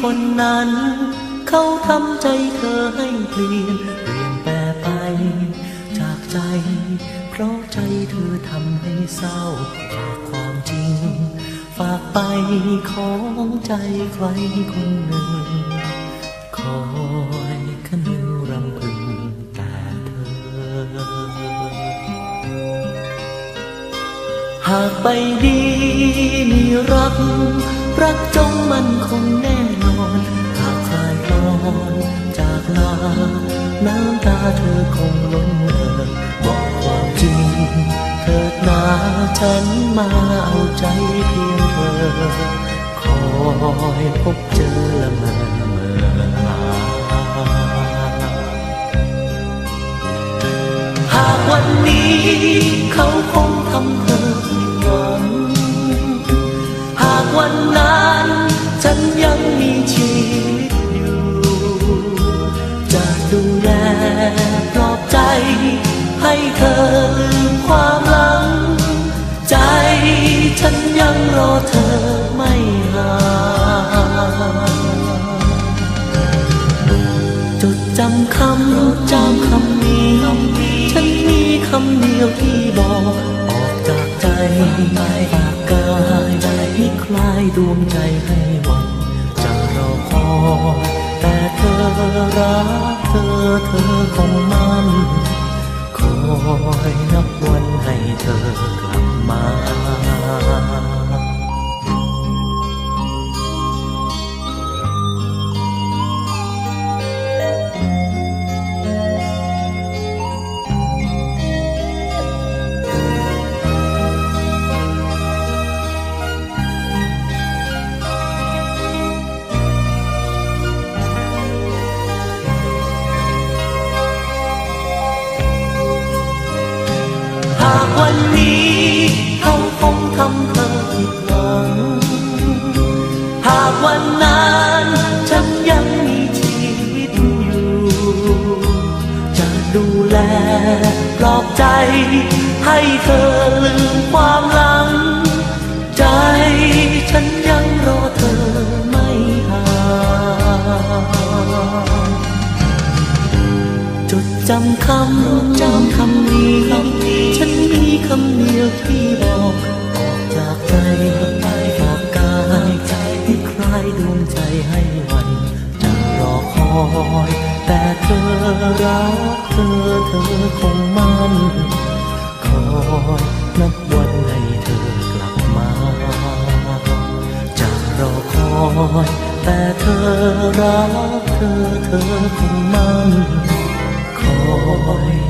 คนนั้นเขาทำใจเธอให้เปลี่ยนแปรไปจากใจเพราะใจเธอทำให้เศร้าจากความจริงฝากไปของใจใครคนหนึ่งคอยคนึงรำพึงแต่เธอหากไปดีมีรักจงมันคงแน่นอนหากคลายคลอนจากลาน้ำตาเธอคงล้นเอ่อบอกความจริงเถิดนาฉันมาเอาใจเพียงเธอคอยพบเจอละเมอหากวันนี้เขาคงทำเธอผิดหวังหากวันนั้นฉันยังมีชีวิตอยู่จะดูแลปลอบใจให้เธอลืมความหลังใจฉันยังรอเธอไม่ห่างจดจำคำนี้ฉันมีคำเดียวที่บอกออกจากใจฝากกายให้คลายดวงใจให้วันจะรอคอยแต่เธอรักเธอคงมั่นคอยนับวันให้เธอกลับมาวันนี้เขาคงทำเธอผิดหวังหากวันนั้นฉันยังมีชีวิตอยู่จะดูแลปลอบใจให้เธอลืมความหลังใจฉันยังรอเธอไม่ห่างจดจำคำนี้ฉันมีคำเดียวที่บอกออกจากใจฝากกายให้คลายดวงใจให้วันจะรอคอยแต่เธอรักเธอคงมั่นคอยนับวันให้เธอกลับมาจะรอคอยแต่เธอรักเธอคงมั่นคอย